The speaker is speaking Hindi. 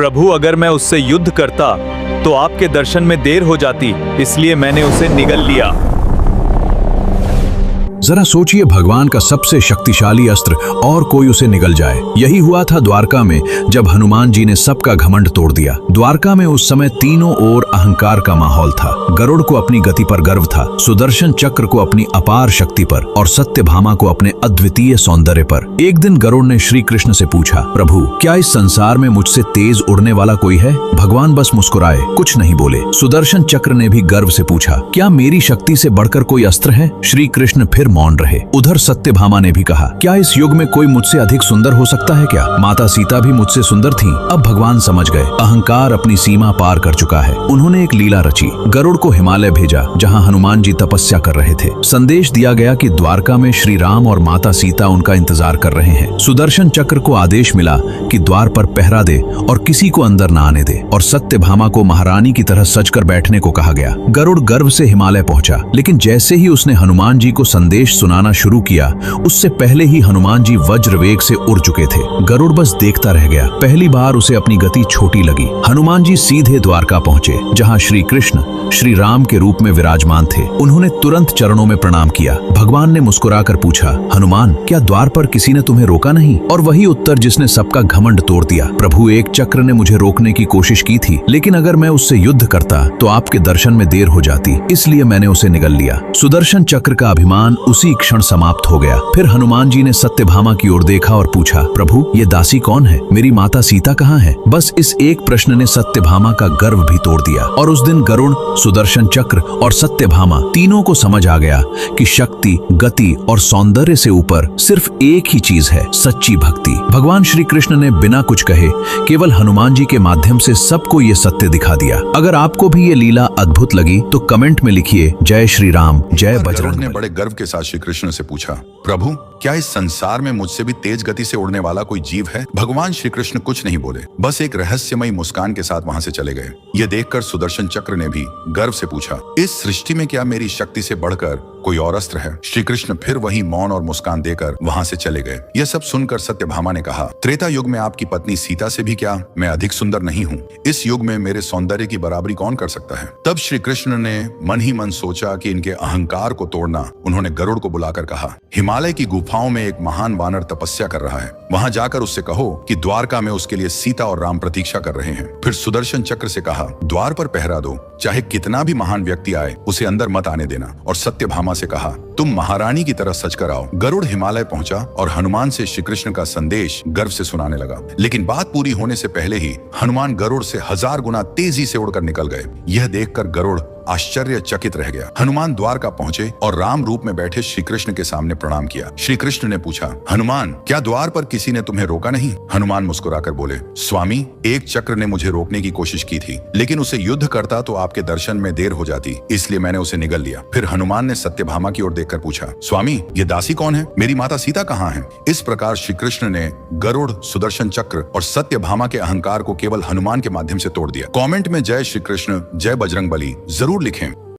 प्रभु, अगर मैं उससे युद्ध करता तो आपके दर्शन में देर हो जाती, इसलिए मैंने उसे निगल लिया। जरा सोचिए, भगवान का सबसे शक्तिशाली अस्त्र और कोई उसे निगल जाए। यही हुआ था द्वारका में जब हनुमान जी ने सबका घमंड तोड़ दिया। द्वारका में उस समय तीनों ओर अहंकार का माहौल था। गरुड़ को अपनी गति पर गर्व था, सुदर्शन चक्र को अपनी अपार शक्ति पर और सत्यभामा को अपने अद्वितीय सौंदर्य पर। एक दिन गरुड़ ने श्री कृष्ण से पूछा, प्रभु, क्या इस संसार में मुझसे तेज उड़ने वाला कोई है? भगवान बस मुस्कुराए, कुछ नहीं बोले। सुदर्शन चक्र ने भी गर्व से पूछा, क्या मेरी शक्ति से बढ़कर कोई अस्त्र है? श्री कृष्ण फिर मौन रहे। उधर सत्यभामा ने भी कहा, क्या इस युग में कोई मुझसे अधिक सुंदर हो सकता है क्या? माता सीता भी मुझसे सुंदर थीं। अब भगवान समझ गए, अहंकार अपनी सीमा पार कर चुका है। उन्होंने एक लीला रची। गरुड़ को हिमालय भेजा, जहां हनुमान जी तपस्या कर रहे थे। संदेश दिया गया कि द्वारका में श्री राम और माता सीता उनका इंतजार कर रहे हैं। सुदर्शन चक्र को आदेश मिला कि द्वार पर पहरा दे और किसी को अंदर न आने दे, और सत्यभामा को महारानी की तरह सजकर बैठने को कहा गया। गरुड़ गर्व से हिमालय पहुंचा, लेकिन जैसे ही उसने हनुमान जी को संदेश सुनाना शुरू किया, उससे पहले ही हनुमान जी वज्र वेग से उड़ चुके थे। गरुड़ बस देखता रह गया। पहली बार उसे अपनी गति छोटी लगी। हनुमान जी सीधे द्वारका पहुंचे, जहां श्री कृष्ण श्री राम के रूप में विराजमान थे। उन्होंने तुरंत चरणों में प्रणाम किया। भगवान ने मुस्कुराकर पूछा, हनुमान, क्या द्वार पर किसी ने तुम्हें रोका नहीं? और वही उत्तर जिसने सबका घमंड तोड़ दिया। प्रभु, एक चक्र ने मुझे रोकने की कोशिश की थी, लेकिन अगर मैं उससे युद्ध करता तो आपके दर्शन में देर हो जाती, इसलिए मैंने उसे निगल लिया। सुदर्शन चक्र का अभिमान उसी क्षण समाप्त हो गया। फिर हनुमान जी ने सत्यभामा की ओर देखा और पूछा, प्रभु, ये दासी कौन है? मेरी माता सीता कहाँ है? बस इस एक प्रश्न ने सत्यभामा का गर्व भी तोड़ दिया। और उस दिन गरुड़, सुदर्शन चक्र और सत्यभामा तीनों को समझ आ गया कि शक्ति, गति और सौंदर्य से ऊपर सिर्फ एक ही चीज है, सच्ची भक्ति। भगवान श्री कृष्ण ने बिना कुछ कहे केवल हनुमान जी के माध्यम से सबको ये सत्य दिखा दिया। अगर आपको भी ये लीला अद्भुत लगी तो कमेंट में लिखिए, जय श्री राम, जय बजरंग। ने बड़े गर्व के साथ श्री कृष्ण से पूछा, प्रभु, क्या इस संसार में मुझसे भी तेज गति से उड़ने वाला कोई जीव है? भगवान श्री कृष्ण कुछ नहीं बोले, बस एक रहस्यमयी मुस्कान के साथ वहां से चले गए। यह देखकर सुदर्शन चक्र ने भी गर्व से पूछा, इस सृष्टि में क्या मेरी शक्ति से बढ़कर कोई और अस्त्र है? श्री कृष्ण फिर वही मौन और मुस्कान देकर वहां से चले गए। यह सब सुनकर सत्यभामा ने कहा, त्रेता युग में आपकी पत्नी सीता से भी क्या मैं अधिक सुंदर नहीं हूँ? इस युग में मेरे सौंदर्य की बराबरी कौन कर सकता है? तब श्री कृष्ण ने मन ही मन सोचा कि इनके अहंकार को तोड़ना। उन्होंने गरुड़ को बुलाकर कहा, हिमालय की गुफाओं में एक महान वानर तपस्या कर रहा है, वहां जाकर उससे कहो कि द्वारका में उसके लिए सीता और राम प्रतीक्षा कर रहे हैं। फिर सुदर्शन चक्र से कहा, द्वार पर पहरा दो, चाहे कितना भी महान व्यक्ति आए उसे अंदर मत आने देना। और सत्यभामा से कहा, तुम महारानी की तरह सज कर आओ। गरुड़ हिमालय पहुंचा और हनुमान से श्री कृष्ण का संदेश गर्व से सुनाने लगा। लेकिन बात पूरी होने से पहले ही हनुमान गरुड़ से 1000 गुना तेजी से उड़कर निकल गए। यह देखकर गरुड़ आश्चर्यचकित रह गया। हनुमान द्वारका पहुंचे और राम रूप में बैठे श्री कृष्ण के सामने प्रणाम किया। श्री कृष्ण ने पूछा, हनुमान, क्या द्वार पर किसी ने तुम्हें रोका नहीं? हनुमान मुस्कुराकर बोले, स्वामी, एक चक्र ने मुझे रोकने की कोशिश की थी, लेकिन उसे युद्ध करता तो आपके दर्शन में देर हो जाती, इसलिए मैंने उसे निगल लिया। फिर हनुमान ने सत्यभामा की ओर देखकर पूछा, स्वामी, ये दासी कौन है? मेरी माता सीता कहाँ है? इस प्रकार श्री कृष्ण ने गरुड़, सुदर्शन चक्र और सत्यभामा के अहंकार को केवल हनुमान के माध्यम से तोड़ दिया। कमेंट में जय श्री कृष्ण, जय बजरंगबली जरूर लिखें।